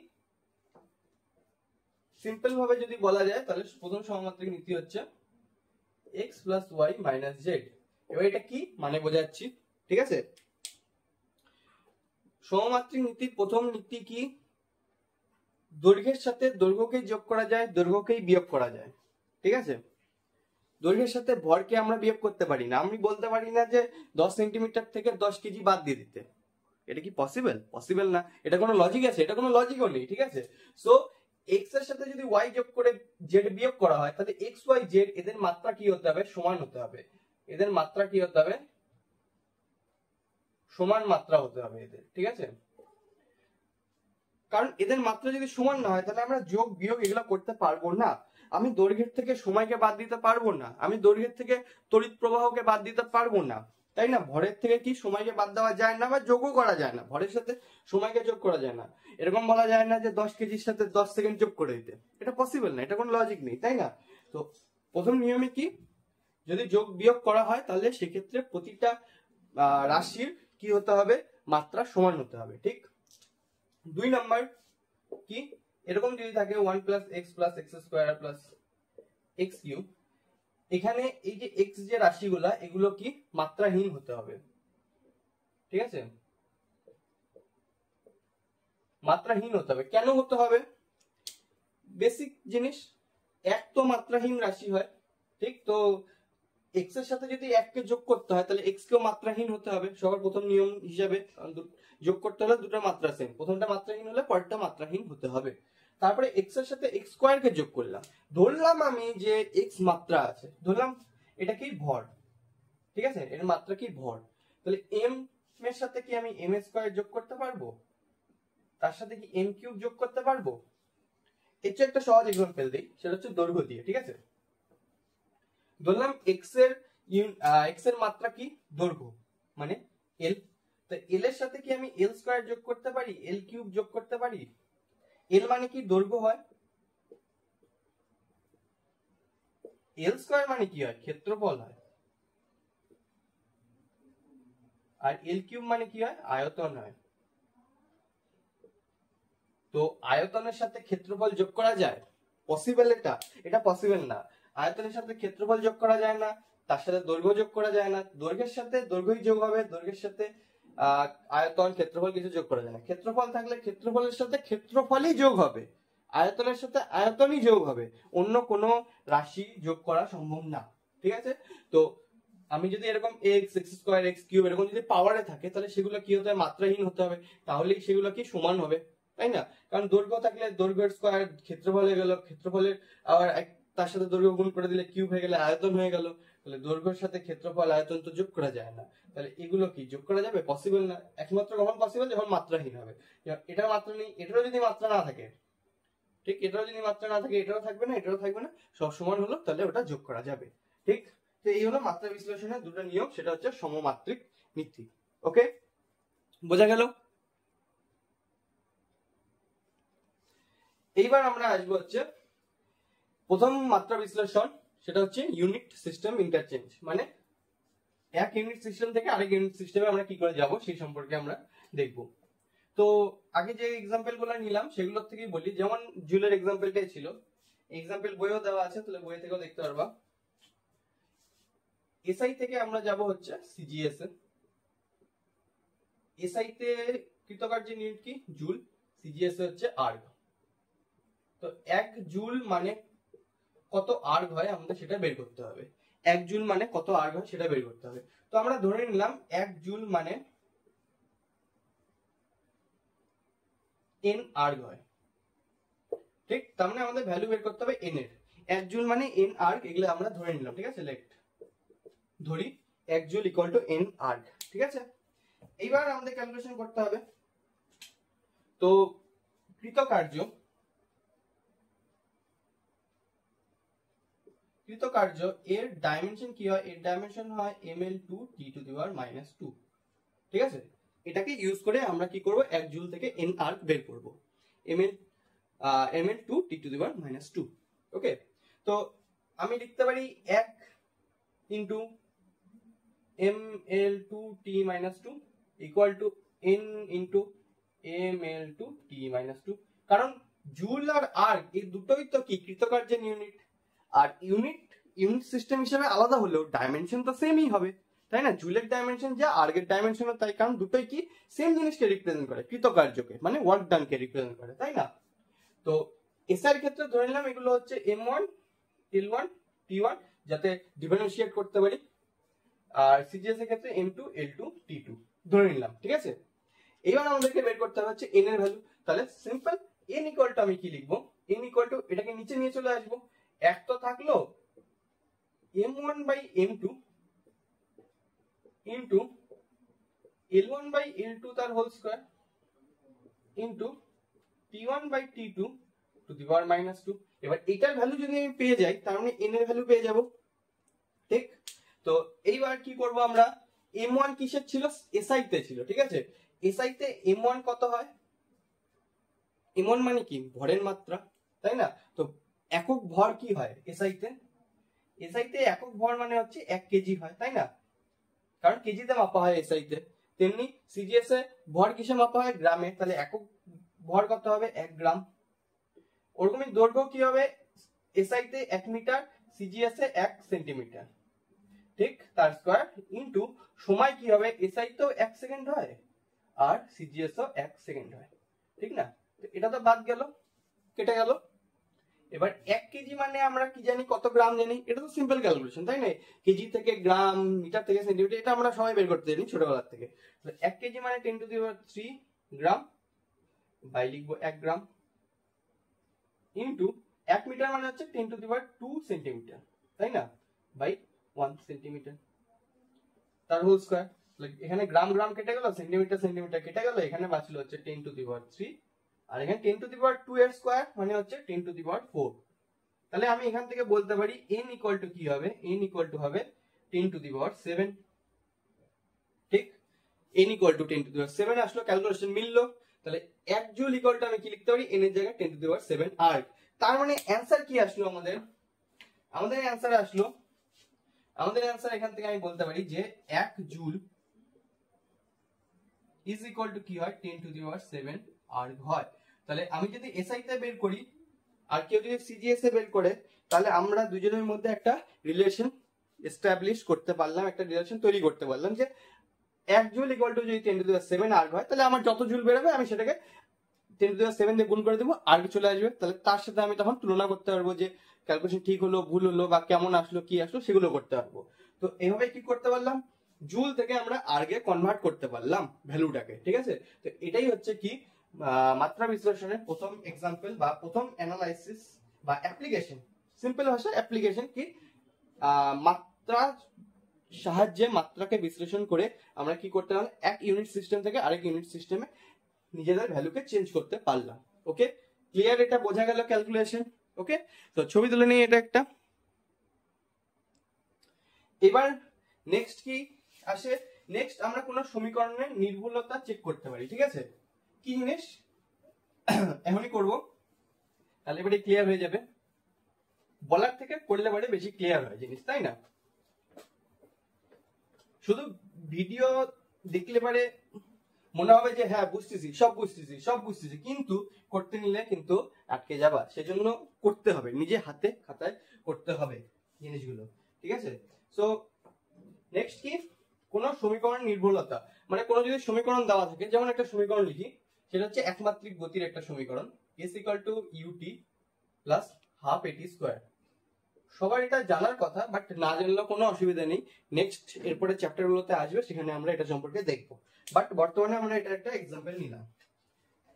সিম্পল ভাবে যদি বলা যায় তাহলে প্রথম সমমাত্রিক নীতি হচ্ছে x plus Y minus Z. এবার এটা কি মানে বোঝাচ্ছি। ঠিক আছে, সমমাত্রিক নীতির প্রথম নীতি কি, দৈর্ঘ্যের সাথে দৈর্ঘ্যকেই যোগ করা যায়, দৈর্ঘ্যকেই বিয়োগ করা যায়। ঠিক আছে, দৈর্ঘ্যের সাথে ভরকে আমরা বিয়োগ করতে পারি না, আমি বলতে পারি না যে 10 সেন্টিমিটার থেকে 10 কেজি বাদ দিয়ে দিতে, এটা কি পসিবল, পসিবল না, এটা কোনো লজিক আছে, এটা কোনো লজিকও নেই। ঠিক আছে, সো এক্স এর সাথে যদি ওয়াই যোগ করে জেড বিয়োগ করা হয়, তাহলে এক্স ওয়াই জেড এদের মাত্রা কি হতে হবে, সমান হতে হবে। এদের মাত্রা কি হতে হবে, সমান মাত্রা হতে হবে এদের। ঠিক আছে, কারণ এদের মাত্রা যদি সমান না হয় তাহলে আমরা যোগ বিয়োগ এগুলো করতে পারবো না। আমি দৈর্ঘ্যের থেকে সময়কে বাদ দিতে পারবো না, আমি দৈর্ঘ্যের থেকে তড়িৎ প্রবাহকে বাদ দিতে পারবো না, তাই না। ভরের থেকে কি সময়কে বাদ দেওয়া যায় না, বা যোগও করা যায় না, ভরের সাথে সময়কে যোগ করা যায় না। এরকম বলা যায় না যে 10 কেজির সাথে 10 সেকেন্ড যোগ করে দিতে, এটা পসিবল না, এটা কোনো লজিক নেই, তাই না। তো প্রথম নিয়মে কি, যদি যোগ বিয়োগ করা হয় তাহলে সেক্ষেত্রে প্রতিটা রাশির কি হতে হবে, মাত্রা সমান হতে হবে। ঠিক, 2 নাম্বার কি, এরকম যদি থাকে 1 plus x plus x square plus x cube, এখানে এই যে এক্স যে রাশিগুলা এগুলো কি মাত্রাহীন হতে হবে। ঠিক আছে, মাত্রাহীন হতে হবে। কেন হতে হবে, বেসিক জিনিস, এক তো মাত্রাহীন রাশি হয়। ঠিক, তো এক্স এর সাথে যদি 1 কে যোগ করতে হয় তাহলে এক্স কেও মাত্রাহীন হতে হবে সবার প্রথম নিয়ম হিসাবে, যোগ করতে হলে দুটো মাত্রা সেম, প্রথমটা মাত্রাহীন হলে পরেরটা মাত্রাহীন হতে হবে। তারপরে এক্স এর সাথে এক্স স্কোয়ার কে যোগ করলাম, ধরলাম আমি যে এক্স মাত্রা আছে, ধরলাম এটা কি ভর। ঠিক আছে, এর মাত্রা কি ভর, তাহলে এম এর সাথে কি আমি এম স্কোয়ার যোগ করতে পারবো, তার সাথে কি এম কিউব যোগ করতে পারবো। এর চেয়ে একটা সহজ এক্সাম্পল দিই, সেটা হচ্ছে দৈর্ঘ্য দিয়ে। ঠিক আছে, ধরলাম এক্স এর মাত্রা কি, দৈর্ঘ্য মানে এল, তো এল এর সাথে কি আমি এল স্কয়ার যোগ করতে পারি, এল কিউব যোগ করতে পারি। এল মানে কি দৈর্ঘ্য হয়, এল স্কয়ার মানে কি হয়, ক্ষেত্রফল হয়, আর এল কিউব মানে কি হয়, আয়তন হয়। তো আয়তনের সাথে ক্ষেত্রফল যোগ করা যায়, পসিবল এটা, এটা পসিবল না। আয়তনের সাথে ক্ষেত্রফল যোগ করা যায় না, তার সাথে দৈর্ঘ্য যোগ করা যায় না, দৈর্ঘ্যের সাথে দৈর্ঘ্যই যোগ হবে, দৈর্ঘ্যের সাথে আয়তন ক্ষেত্রফল কিছু যোগ করা যায় না। ক্ষেত্রফল থাকলে ক্ষেত্রফলের সাথে ক্ষেত্রফলই যোগ হবে, আয়তনের সাথে আয়তনই যোগ হবে, অন্য কোনো রাশি যোগ করা সম্ভব না। ঠিক আছে, তো আমি যদি এরকম x x square x cube এরকম যদি পাওয়ারে থাকে তাহলে সেগুলো কি হতে হবে, মাত্রাহীন হতে হবে, তাহলেই সেগুলো কি সমান হবে, তাই না। কারণ দৈর্ঘ্য থাকলে দৈর্ঘ্যের স্কোয়ার ক্ষেত্রফল হয়ে গেল, ক্ষেত্রফলের আবার তার সাথে দৈর্ঘ্য গুণ করে দিলে কিউব হয়ে গেলে আয়তন হয়ে গেল, তাহলে দৈর্ঘ্যের সাথে ক্ষেত্রফল আয়তন তো যোগ করা যায় না, তাহলে এগুলো কি যোগ করা যাবে, পসিবল না। একমাত্র কখন পসিবল, যখন মাত্রাহীন হবে। এটার মাত্রা নেই, এটারও যদি মাত্রা না থাকে, ঠিক, এটারও যদি মাত্রা না থাকে, এটারও থাকবে না, এটারও থাকবে না, সব সমান হলো, তাহলে ওটা যোগ করা যাবে। ঠিক, তো এই হলো মাত্রা বিশ্লেষণের দুটো নিয়ম, সেটা হচ্ছে সমমাত্রিক নীতি। ওকে, বোঝা গেল? এইবার আমরা আসবো হচ্ছে প্রথম মাত্রা বিশ্লেষণ, সেটা হচ্ছে ইউনিট সিস্টেম ইন্টারচেঞ্জ। মানে এক ইউনিট সিস্টেম থেকে আরেক ইউনিট সিস্টেমে আমরা কি করে যাব সেই সম্পর্কে আমরা দেখব। তো আগে যে এক্সাম্পল গুলো নিলাম সেগুলোর থেকেই বলি। যেমন জুলের এক্সাম্পলটাই ছিল, এক্সাম্পল বইও দেওয়া আছে, তাহলে বই থেকেও দেখতে পারবা। এসআই থেকে আমরা যাব হচ্ছে সিজিএস এ। এসআই তে কৃতকার্য ইউনিট কি? জুল। সিজিএস এ হচ্ছে আর্গ। তো 1 জুল মানে কত আর্গ হয় আমাদের সেটা বের করতে হবে। 1 জুল মানে কত আর্গ হয় সেটা বের করতে হবে। তো আমরা ধরে নিলাম 1 জুল মানে n আর্গ হয়, ঠিক? তার মানে আমাদের ভ্যালু বের করতে হবে n এর। 1 জুল মানে n আর্গ, এগুলো আমরা ধরে নিলাম, ঠিক আছে? লেট ধরি 1 joule equal to n erg, ঠিক আছে? এইবার আমাদের ক্যালকুলেশন করতে হবে। তো কৃতকার্য এর ডাইমেনশন কি হয়? এর ডাইমেনশন হয় ml2 t⁻², ঠিক আছে? এটাকে ইউজ করে আমরা কি করব? 1 জুল থেকে n আর্ক বের করব, ml2 t⁻²। ওকে, তো আমি লিখতে পারি 1 into ml2 t⁻² equal to n into ml2 t⁻²। কারণ জুল আর আর্ক এই দুটোই তো কি কৃতকার্যের ইউনিট, আর ইউনিট সিস্টেম হিসেবে আলাদা হলেও ডাইমেনশন তো সেমই হবে, তাই না? জুলের ডাইমেনশন যা, আর্গের ডাইমেনশনও তাই, কারণ দুটোই কি সেম জিনিসকে রিপ্রেজেন্ট করে, কৃতকার্যকে মানে ওয়ার্ক ডান কে রিপ্রেজেন্ট করে, তাই না? তো এসআই এর ক্ষেত্রে ধরে নিলাম এগুলো হচ্ছে m1 l1 t1, যাতে ডিফারেন্সিয়েট করতে পারি। আর সিজিএস এর ক্ষেত্রে m2 l2 t2 ধরে নিলাম, ঠিক আছে? এবার আমাদেরকে বের করতে হবে হচ্ছে n এর ভ্যালু। তাহলে সিম্পল n ইকুয়াল টু আমি কি লিখবো? n ইকুয়াল টু এটাকে নিচে নিয়ে চলে আসবো, এক তো থাকলো m1 by m2 into l1 by l2 তার whole square into t1 by t2 to the power -2। এবার এটার ভ্যালু যদি আমি পেয়ে যাই তার মানে n এর ভ্যালু পেয়ে যাব, ঠিক? তো এইবার কি করব আমরা? m1 কিসের ছিল? এসআই তে ছিল, ঠিক আছে? এসআই তে m1 কত হয়? m1 মানে কি? ভরের মাত্রা, তাই না? তো একক ভর কি হয় এসআই তে? এসআই তে একক ভর মানে হচ্ছে 1 কেজি হয়, তাই না? কারণ কেজিতে মাপা হয় এসআই তে। তেমনি সিজিএস এ ভর কিসে মাপা হয়? গ্রামে। তাহলে একক ভর কত হবে? 1 গ্রাম। ওরকমই দৈর্ঘ্য কি হবে? এসআই তে 1 মিটার, সিজিএস এ 1 সেন্টিমিটার, ঠিক? তার স্কয়ার ইনটু সময় কি হবে? এসআই তো 1 সেকেন্ড হয় আর সিজিএস ও 1 সেকেন্ড হয়, ঠিক না? তো এটা তো বাদ গেল, কেটে গেল। এবার 1 কেজি মানে আমরা কি জানি? কত গ্রাম জানি? এটা তো সিম্পল ক্যালকুলেশন, তাই না? কেজি থেকে গ্রাম, মিটার থেকে সেন্টিমিটার, এটা আমরা সবাই বের করতে জানি ছোটবেলা থেকে। তো 1 কেজি মানে 10⁻³ গ্রাম, বাই লিখবো 1 গ্রাম, ইনটু 1 মিটার মানে হচ্ছে 10⁻² সেন্টিমিটার, তাই না? বাই 1 সেন্টিমিটার তার হোল স্কয়ার। এখানে গ্রাম গ্রাম কেটে গেল, সেন্টিমিটার সেন্টিমিটার কেটে গেল, এখানে বাঁচলো হচ্ছে 10⁻³ আর এখানে 10⁻² এর স্কয়ার মানে হচ্ছে 10⁻⁴। তাহলে আমি এখান থেকে বলতে পারি n ইকুয়াল টু কি হবে? n ইকুয়াল টু হবে 10⁻⁷, ঠিক? n ইকুয়াল টু 10⁻⁷ আসলো, ক্যালকুলেশন মিললো। তাহলে 1 জুল ইকুয়াল টু আমি কি লিখতে পারি? n এর জায়গায় 10⁻⁷ আর তার মানে অ্যানসার কি আসলো আমাদের? আমাদের অ্যানসার এখান থেকে আমি বলতে পারি যে 1 জুল ইজ ইকুয়াল টু কি হয়? 10⁻⁷ আর্গ হয়। তাহলে আমি যদি এসআই তে বের করি আর কেউ যদি সিজিএস এ বের করে, তাহলে আমরা দুজনের মধ্যে একটা রিলেশন এস্টাবলিশ করতে পারলাম, একটা রিলেশন তৈরি করতে পারলাম যে 1 জুল ইকুয়াল টু যদি 10⁻⁷ আর্গ হয়, তাহলে আমার যত জুল বেরোবে আমি সেটাকে 10⁻⁷ দিয়ে গুণ করে দেবো, আর্গ চলে আসবে। তাহলে তার সাথে আমি তখন তুলনা করতে পারবো যে ক্যালকুলেশন ঠিক হলো, ভুল হলো, বা কেমন আসলো, কি আসলো, সেগুলো করতে পারবো। তো এইভাবে কি করতে পারলাম? জুল থেকে আমরা আর্গে কনভার্ট করতে পারলাম ভ্যালুটাকে, ঠিক আছে? তো এটাই হচ্ছে কি মাত্রা বিশ্লেষণের প্রথম এক্সাম্পল বা প্রথম অ্যানালাইসিস বা অ্যাপ্লিকেশন। সিম্পল ভাষা অ্যাপ্লিকেশন কি? মাত্রা সাহায্যে মাত্রাকে বিশ্লেষণ করে আমরা কি করতে পারলাম? এক ইউনিট সিস্টেম থেকে আরেক ইউনিট সিস্টেমে নিজেদের ভ্যালুকে চেঞ্জ করতে পারলাম। ওকে, ক্লিয়ার? এটা বোঝা গেল ক্যালকুলেশন। ওকে, তো ছবি তুলে নিই এটা একটা। এবার নেক্সট কি আসে, নেক্সট আমরা কোন সমীকরণের নির্ভুলতা চেক করতে পারি, ঠিক আছে? কি জিনিস এখনই করব, তাহলে এবারে ক্লিয়ার হয়ে যাবে। বলার থেকে করলে পরে বেশি ক্লিয়ার হয় জিনিস, তাই না? শুধু ভিডিও দেখলে পরে মনে হবে যে হ্যাঁ বুঝতেছি, সব বুঝতেছি, কিন্তু করতে নিলে কিন্তু আটকে যাবা। সেজন্য করতে হবে, নিজে হাতে খাতায় করতে হবে জিনিসগুলো, ঠিক আছে? সো নেক্সট কি, কোন সমীকরণ নির্ভুলতা, মানে কোন যদি সমীকরণ দেওয়া থাকে, যেমন একটা সমীকরণ লিখি, সেটা হচ্ছে একমাত্রিক গতির একটা সমীকরণ, s = ut প্লাস হাফ এটি স্কোয়ার। সবার এটা জানার কথা, বাট না জানলেও কোনো অসুবিধা নেই, নেক্সট এরপরে চ্যাপ্টার গুলোতে আসবে, সেখানে আমরা এটা সম্পর্কে দেখবো। বাট বর্তমানে আমরা এটা একটা এক্সাম্পল নিলাম।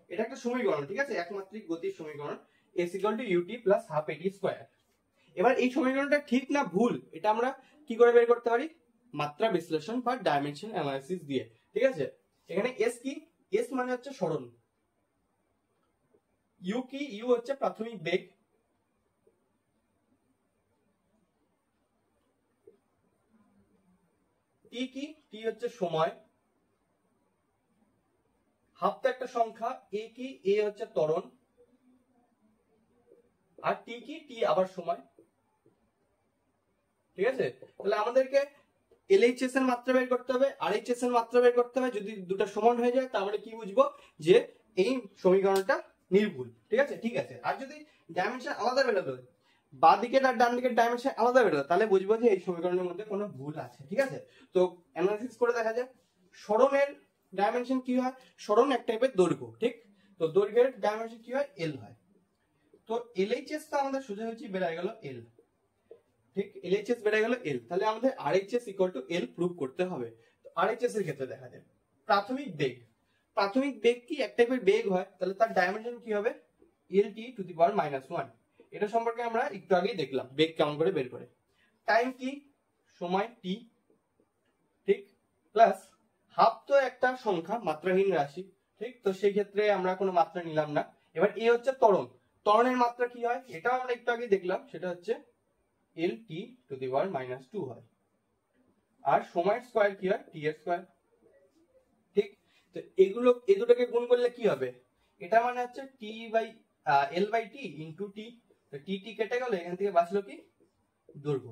এটা একটা সমীকরণ, ঠিক আছে, একমাত্রিক গতির সমীকরণ, s = ut প্লাস হাফ এটি স্কোয়ার। এবার এই সমীকরণটা ঠিক না ভুল, এটা আমরা কি করে বের করতে পারি? মাত্রা বিশ্লেষণ বা ডাইমেনশন অ্যানালাইসিস দিয়ে, ঠিক আছে? এখানে s কি, s মানে হচ্ছে সরণ, u কি, u হচ্ছে প্রাথমিক বেগ, t কি, t হচ্ছে সময়, হাফ তো একটা সংখ্যা, a কি, a হচ্ছে ত্বরণ, আর t কি, t আবার সময়, ঠিক আছে? তাহলে আমাদেরকে LHS এর মাত্রা বের করতে হবে, RHS এর মাত্রা বের করতে হবে। যদি দুটো সমান হয়ে যায় তাহলে কি বুঝবো? যে এই সমীকরণটা নির্ভুল, ঠিক আছে? ঠিক আছে, আর যদি ডাইমেনশন আলাদা বেরোতো, বাঁ দিকের আর ডান দিকের ডাইমেনশন আলাদা বেরোতো, তাহলে বুঝবো যে এই সমীকরণের মধ্যে কোনো ভুল আছে, ঠিক আছে? তো অ্যানালাইসিস করে দেখা যায় সরণের ডাইমেনশন কি হয়, সরণ এক টাইপের দৈর্ঘ্য, ঠিক? তো দৈর্ঘ্যের ডাইমেনশন কি হয়, L হয়। তো LHS তো আমাদের সোজাসুজি বেরিয়ে গেল L, ঠিক? LHS বেরিয়ে গেল L, তাহলে আমাদের RHS = L প্রুভ করতে হবে। তো RHS এর ক্ষেত্রে দেখা যায় প্রাথমিক বেগ, প্রাথমিক বেগ কি এক টাইপের বেগ হয়, তাহলে তার ডাইমেনশন কি হবে, Lt⁻⁻1। এটা সম্পর্কে আমরা একটু আগেই দেখলাম বেগ কেমন করে বের করে। টাইম কি, সময় t, ঠিক, প্লাস হাফ তো একটা সংখ্যা, মাত্রাহীন রাশি, ঠিক? তো সেই ক্ষেত্রে আমরা কোনো মাত্রা নিলাম না। এবার এ হচ্ছে ত্বরণ, ত্বরণের মাত্রা কি হয়, এটাও আমরা একটু আগে দেখলাম, সেটা হচ্ছে Lt⁻², হয়। আর সময়ের স্কয়ার কি হয়, t এর স্কয়ার, ঠিক? তো এগুলো এই দুটোকে গুণ করলে কি হবে, এটা মানে হচ্ছে L/t ইনটু t। তো t কেটে গেল, এখান থেকে বাঁচলো কি, দৈর্ঘ্য।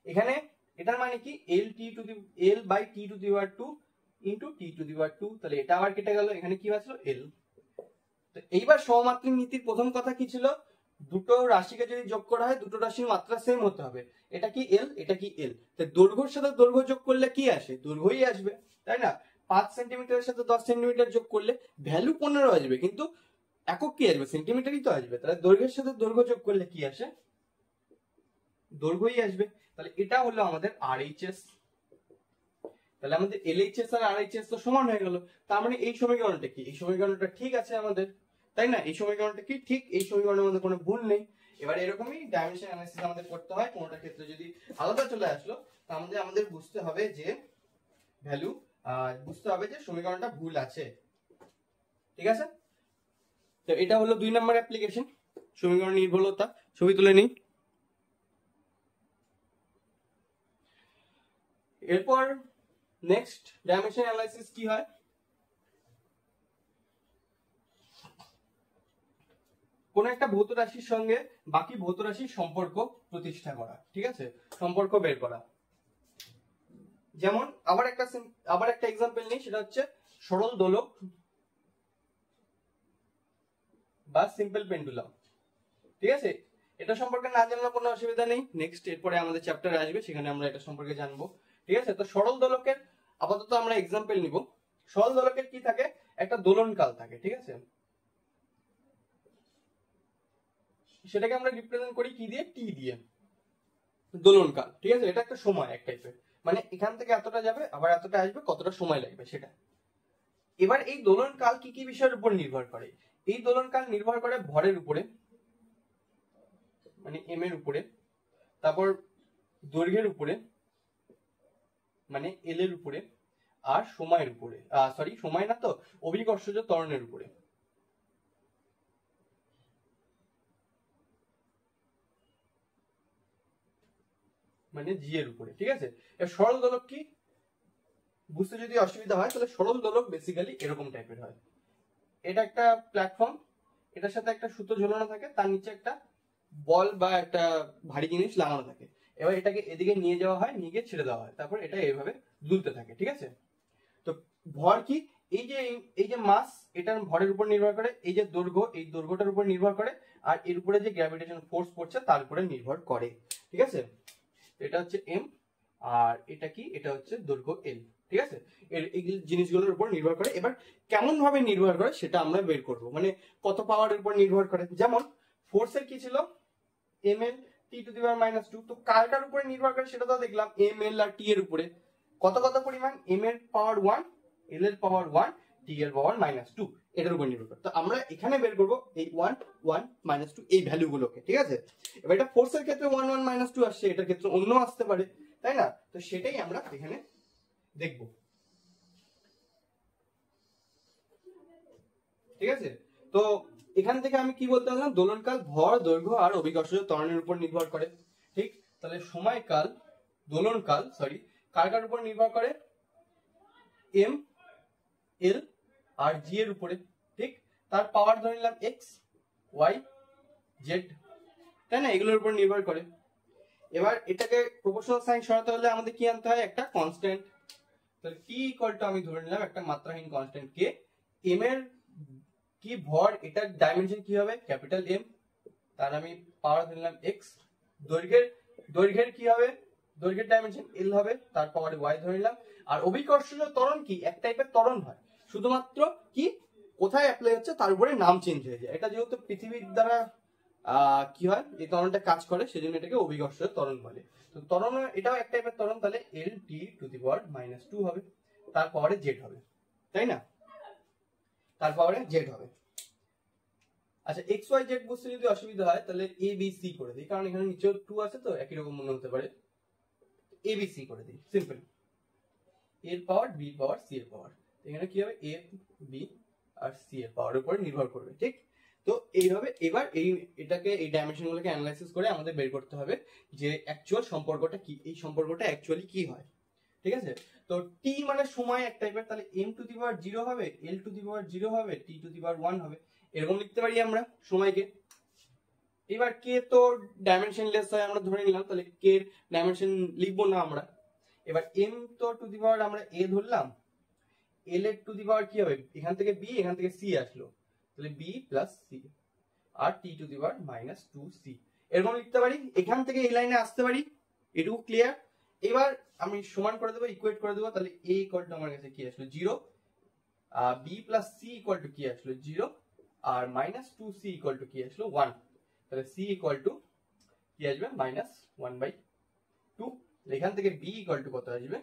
এখানে এটার মানে কি, L/t⁻² ইনটু t⁻², তাহলে এটা আবার কেটে গেল, এখানে কি বাঁচলো, L। তো এইবার সহমাত্রিক নীতির প্রথম কথা কি ছিল, দুটো রাশিকে যদি যোগ করা হয়, দুটো রাশির মাত্রা সেম হতে হবে। এটা কি L, এটা কি L, তো দৈর্ঘ্যের সাথে দৈর্ঘ্য যোগ করলে কি আসে, দৈর্ঘ্যই আসবে, তাই না? 5 সেন্টিমিটারের সাথে 10 সেন্টিমিটার যোগ করলে ভ্যালু 15 আসবে, কিন্তু একক কি আসবে, সেন্টিমিটারই তো আসবে। তাহলে দৈর্ঘ্যের সাথে দৈর্ঘ্য যোগ করলে কি আসে, দৈর্ঘ্যই আসবে। তাহলে এটা হলো আমাদের RHS। তাহলে আমাদের LHS আর RHS তো সমান হয়ে গেল, তার মানে এই সমীকরণটা কি, এই সমীকরণটা ঠিক আছে আমাদের, তাই না? এই সমীকরণটা কি ঠিক, এই সমীকরণের মধ্যে কোনো ভুল নেই। এবার এরকমই ডাইমেনশন অ্যানালাইসিস আমাদের করতে হয়, কোনটা ক্ষেত্রে যদি আলাদা চলে আসলো, তাহলে আমাদের বুঝতে হবে যে ভ্যালু, বুঝতে হবে যে সমীকরণটা ভুল আছে, ঠিক আছে? তো এটা হলো 2 নম্বর অ্যাপ্লিকেশন, সমীকরণ নির্ভুলতা। ছবি তুলে নিই। এরপর নেক্সট ডাইমেনশন অ্যানালাইসিস কি হয়, কোন একটা ভৌত রাশির সঙ্গে বাকি ভৌত রাশির সম্পর্ক প্রতিষ্ঠা করা, ঠিক আছে, সম্পর্ক বের করা। যেমন আবার একটা এক্সাম্পল নিই, সেটা হচ্ছে সরল দোলক বা সিম্পল পেন্ডুলাম, ঠিক আছে? এটা সম্পর্কে না জানলে কোনো অসুবিধা নেই, নেক্সট এরপরে আমাদের চ্যাপ্টার আসবে, সেখানে আমরা এটা সম্পর্কে জানবো, ঠিক আছে? তো সরল দোলকের আপাতত আমরা এক্সাম্পল নিব। সরল দোলকের কি থাকে, একটা দোলন কাল থাকে, ঠিক আছে? সেটাকে আমরা রিপ্রেজেন্ট করি কি দিয়ে, টি দিয়ে, দোলন কাল, ঠিক আছে? এটা একটা সময় এক টাইপের, মানে এখান থেকে এতটা যাবে আবার এতটা আসবে, কতটা সময় লাগবে সেটা। এবার এই দোলন কাল কি কি বিষয়ের উপর নির্ভর করে, এই দোলন কাল নির্ভর করে ভরের উপরে, মানে m এর উপরে, তারপর দৈর্ঘ্যের উপরে মানে L এর উপরে, আর সময়ের উপরে, সরি সময় না তো, অভিকর্ষজ ত্বরণের উপরে। মানে জি এর উপরে, ঠিক আছে। এর সরল দোলক কি বুঝতে যদি অসুবিধা হয় তাহলে সরল দোলক বেসিক্যালি এরকম টাইপের হয়। এটা একটা প্ল্যাটফর্ম, এটার সাথে একটা সুতো ঝোলানো থাকে, তার নিচে একটা বল বা একটা ভারী জিনিস লাগানো থাকে। এবার এটাকে এদিকে নিয়ে যাওয়া হয়, নিয়ে গিয়ে ছেড়ে দেওয়া হয়, তারপর এটা এইভাবে দুলতে থাকে, ঠিক আছে। তো ভর কি, এই যে মাস এটার ভরের উপর নির্ভর করে, এই যে দৈর্ঘ্য এই দৈর্ঘ্যটার উপর নির্ভর করে, আর এর উপরে যে গ্র্যাভিটেশন ফোর্স পড়ছে তার উপরে নির্ভর করে, ঠিক আছে। এটা হচ্ছে এম, আর এটা কি, এটা হচ্ছে দৈর্ঘ্য এল, ঠিক আছে। এই জিনিসগুলোর উপর নির্ভর করে। এবার কেমন ভাবে নির্ভর করে সেটা আমরা বের করব, মানে কত পাওয়ারের উপর নির্ভর করে। যেমন ফোর্সের কি ছিল, M L T to the power -2, তো কারটার উপরে নির্ভর করে সেটা তো দেখলাম, এম এল আর টি এর উপরে। কত পরিমাণ, এম এর পাওয়ার 1, এল এর পাওয়ার 1, টি এর পাওয়ার -2, এটার উপর নির্ভর করে। তো আমরা এখানে বের করব এই 1 1 -2 এই ভ্যালু গুলোকে, ঠিক আছে। এবার এটা ফোর্সের ক্ষেত্রে 1 1 -2 আসছে, এটার ক্ষেত্রে অন্য আসতে পারে, তাই না। তো সেটাই আমরা এখানে দেখব, ঠিক আছে। তো এখান থেকে আমি কি বলতে পারলাম, দোলনকাল ভর, দৈর্ঘ্য আর অভিকর্ষজ ত্বরণের উপর নির্ভর করে, ঠিক। তাহলে সময়কাল, দোলনকাল কার উপর নির্ভর করে, এম এল আর জি এর উপরে, ঠিক। তার পাওয়ার ধরে নিলাম এক্স ওয়াই জেড, তাই না, এগুলোর উপর নির্ভর করে। এবার এটাকে প্রপোর্শনাল সাইন সরাতে হলে আমাদের কি আনতে হয়, একটা কনস্ট্যান্ট। তাহলে টি ইকুয়াল টু আমি ধরে নিলাম একটা মাত্রাহীন কনস্ট্যান্ট কে। এম এর কি ভর, এটার ডাইমেনশন কি হবে, ক্যাপিটাল এম, তার আমি পাওয়ার ধরে নিলাম এক্স। দৈর্ঘ্যের কি হবে, দৈর্ঘ্যের ডাইমেনশন এল হবে, তার পাওয়ারে ওয়াই ধরে নিলাম। আর অভিকর্ষজ ত্বরণ কি, এক টাইপের ত্বরণ হয়, শুধুমাত্র কি কোথায় অ্যাপ্লাই হচ্ছে তার উপরে নাম চেঞ্জ হয়ে যায়। এটা যেহেতু পৃথিবীর দ্বারা কি হয়, এই ত্বরণটা কাজ করে, সেজন্য এটাকে অভিকর্ষজ ত্বরণ বলে। তো ত্বরণ এটাও এক টাইপের ত্বরণ, তাহলে এল টি টু দি পাওয়ার -2 হবে, তার পাওয়ারে জেড হবে, তাই না, তার পাওয়ারে জেড হবে। আচ্ছা, এক্স ওয়াই জেড বুঝতে যদি অসুবিধা হয় তাহলে এ বি সি করে দিই, কারণ এখানে নিচেও 2 আছে তো একই রকম মনে হতে পারে। এ বি সি করে দিই, সিম্পল। এর পাওয়ার বি পাওয়ার সি এর পাওয়ার, এখানে কি হবে, এ বি আর সি এর পাওয়ার উপর নির্ভর করবে, ঠিক। তো এইভাবে এবার এটাকে এই ডাইমেনশন গুলোকে অ্যানালাইসিস করে আমাদের বের করতে হবে যে অ্যাকচুয়াল সম্পর্কটা কি, এই সম্পর্কটা অ্যাকচুয়ালি কি হয়, ঠিক আছে। তো টি মানে সময় এক টাইপের, তাহলে এম টু দি পাওয়ার 0 হবে, এল টু দি পাওয়ার 0 হবে, টি টু দি পাওয়ার 1 হবে, এরকম লিখতে পারি আমরা সময়কে। এবার কে তো ডাইমেনশনলেস হয় আমরা ধরে নিলাম, তাহলে কে এর ডাইমেনশন লিখবো না আমরা। এবার এম তো টু দি পাওয়ার আমরা এ ধরলাম, এল এর টু দি পাওয়ার কি হবে, এখান থেকে বি এখান থেকে সি আসলো, তাহলে বি প্লাস সি, আর T to the power -2c, এরকম লিখতে পারি। এখান থেকে এই লাইনে আসতে পারি, এটুকু ক্লিয়ার। এবার আমি সমান করে দেবো, ইকুয়েট করে দেবো, তাহলে a ইকুয়াল টু আমার কাছে কি আসলো 0, B plus C equal to কি আসলো 0, আর -2c ইকুয়াল টু কি আসলো 1, তাহলে c ইকুয়াল টু কি আসবে -1/2। এখান থেকে b ইকুয়াল টু কত আসবে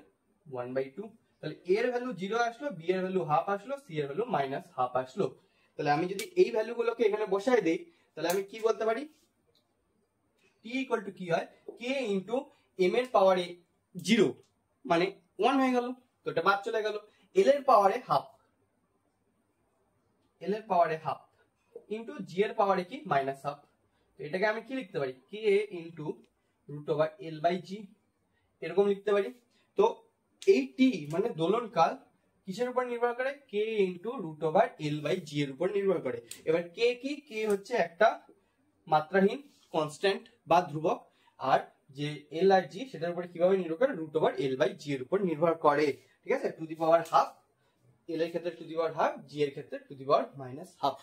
1/2, তাহলে a এর ভ্যালু 0 আসলো, b এর ভ্যালু হাফ আসলো, c এর ভ্যালু -হাফ আসলো। তাহলে আমি যদি এই ভ্যালুগুলোকে এখানে বসাই দেই তাহলে আমি কি বলতে পারি, t ইকুয়াল টু কি হয়, k ইনটু m এর পাওয়ারে 0 মানে 1 হয়ে গেল, তো এটা বাদ চলে গেল। l এর পাওয়ারে হাফ, l এর পাওয়ারে হাফ ইনটু g এর পাওয়ারে কি -হাফ, তো এটাকে আমি কি লিখতে পারি, k ইনটু √l/g, এরকম লিখতে পারি। তো এই t মানে দোলনকাল কিসের উপর নির্ভর করে, k ইনটু √l/g এর উপর নির্ভর করে। এবার k কি, k হচ্ছে একটা মাত্রাহীন কনস্ট্যান্ট বা ধ্রুবক, আর যে l আর g সেটার উপরে কিভাবে নির্ভর করে, √l/g এর উপর নির্ভর করে, ঠিক আছে। Two the power half, l এর ক্ষেত্রে two the power half, g এর ক্ষেত্রে টু দি পাওয়ার -হাফ।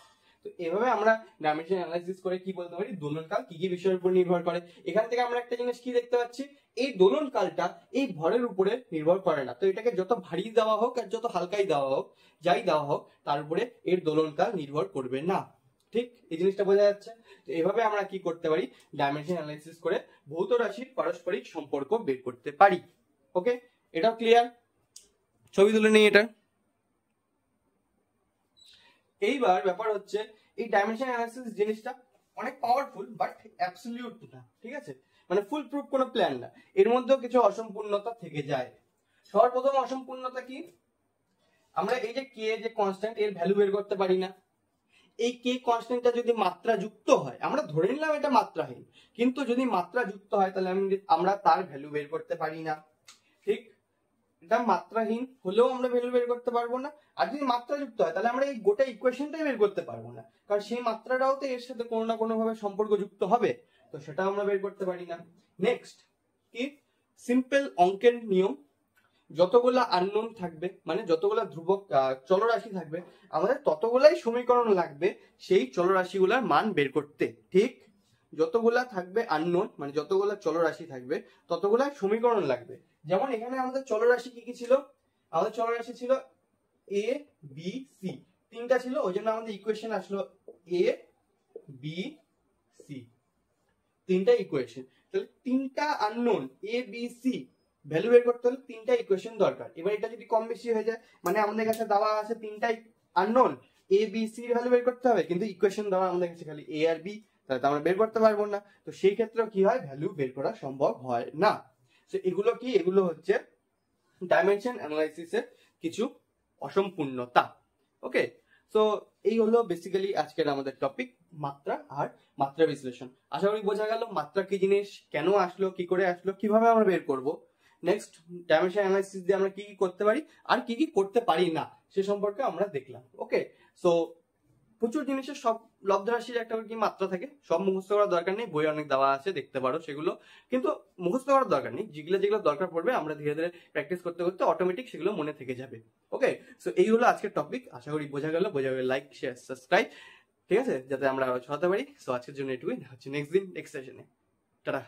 তো এভাবে আমরা ডাইমেনশন অ্যানালাইসিস করে কি বলতে পারি, দোলনকাল কি কি বিষয়ের উপর নির্ভর করে। এখান থেকে আমরা একটা জিনিস কি দেখতে পাচ্ছি, এই দোলনকালটা এই ভরের উপরে নির্ভর করে না। তো এটাকে যত ভারী দেওয়া হোক আর যত হালকাই দেওয়া হোক, যাই দেওয়া হোক, তার উপরে এর দোলনকাল নির্ভর করবে না, ঠিক। এই জিনিসটা বোঝা যাচ্ছে। তো এভাবে আমরা কি করতে পারি, ডাইমেনশন অ্যানালাইসিস করে ভৌত রাশির পারস্পরিক সম্পর্ক বের করতে পারি। ওকে, এটাও ক্লিয়ার, ছবি তুলে নেই এটা। এইবার ব্যাপার হচ্ছে এই ডাইমেনশন অ্যানালাইসিস জিনিসটা অনেক পাওয়ারফুল বাট অ্যাবসলিউট না, ঠিক আছে, মানে ফুল প্রুফ কোনো প্ল্যান না, এর মধ্যেও কিছু অসম্পূর্ণতা থেকে যায়। সবার প্রথম অসম্পূর্ণতা কি, আমরা এই যে কে যে কনস্ট্যান্ট এর ভ্যালু বের করতে পারি না। এই কে কনস্ট্যান্টটা যদি মাত্রা যুক্ত হয়, আমরা ধরে নিলাম এটা মাত্রাহীন, কিন্তু যদি মাত্রা যুক্ত হয় তাহলে আমরা তার ভ্যালু বের করতে পারি না। ঠিক, এটা মাত্রাহীন হলেও আমরা ভ্যালু বের করতে পারবো না, আর যদি মাত্রা যুক্ত হয় তাহলে আমরা এই গোটা ইকুয়েশনটাই বের করতে পারবো না, কারণ সেই মাত্রাটাও তো এর সাথে কোনো না কোনো ভাবে সম্পর্ক যুক্ত হবে, তো সেটা আমরা বের করতে পারি না। নেক্সট কি, সিম্পল অঙ্কের নিয়ম, যতগুলা আননোন থাকবে মানে যতগুলা ধ্রুবক চলরাশি থাকবে আমাদের ততগুলাই সমীকরণ লাগবে সেই চলরাশিগুলার মান বের করতে। ঠিক, যতগুলা থাকবে আননোন মানে যতগুলা চলরাশি থাকবে ততগুলা সমীকরণ লাগবে। যেমন এখানে আমাদের চলরাশি কি কি ছিল, আমাদের চলরাশি ছিল এ বি সি, তিনটা ছিল, ওই জন্য আমাদের ইকুয়েশন আসলো এ বি সি, তিনটা ইকুয়েশন। তাহলে তিনটা unknown A B C value বের করতে হলে তিনটা ইকুয়েশন দরকার। এবার এটা যদি কম বেশি হয়ে যায় মানে আমাদের কাছে দেওয়া আছে তিনটাই আননোন, এ বি সি এর ভ্যালু বের করতে হবে, কিন্তু ইকুয়েশন দেওয়া আমাদের কাছে খালি এ আর বি, তাহলে তো আমরা বের করতে পারবো না, তো সেই ক্ষেত্রেও কি হয়, ভ্যালু বের করা সম্ভব হয় না। তো এগুলো কি, এগুলো হচ্ছে ডাইমেনশন অ্যানালাইসিসের কিছু অসম্পূর্ণতা। ওকে, তো এই হলো বেসিক্যালি আজকের আমাদের টপিক, মাত্রা আর মাত্রা বিশ্লেষণ। আশা করি বোঝা গেল মাত্রা কি জিনিস, কেন আসলো, কি করে আসলো, কিভাবে আমরা বের করব। নেক্সট ডাইমেনশন অ্যানালাইসিস দিয়ে আমরা কি কি করতে পারি আর কি কি করতে পারি না সে সম্পর্কে আমরা দেখলাম। ওকে, সো প্রচুর জিনিসের সব লব্ধ রাশির একটা কি মাত্রা থাকে, সব মুখস্থ করার দরকার নেই, বই অনেক দেওয়া আছে দেখতে পারো সেগুলো, কিন্তু মুখস্থ করার দরকার নেই, যেগুলো যেগুলো দরকার পড়বে আমরা ধীরে ধীরে প্র্যাকটিস করতে করতে অটোমেটিক সেগুলো মনে থেকে যাবে। ওকে, সো এই হলো আজকের টপিক, আশা করি বোঝা গেল, লাইক শেয়ার সাবস্ক্রাইব, ঠিক আছে, যাতে আমরা আরো ছড়াতে পারি। সো আজকের জন্য এটুকুই, হচ্ছে নেক্সট দিন নেক্সট সেশনে, টাটা।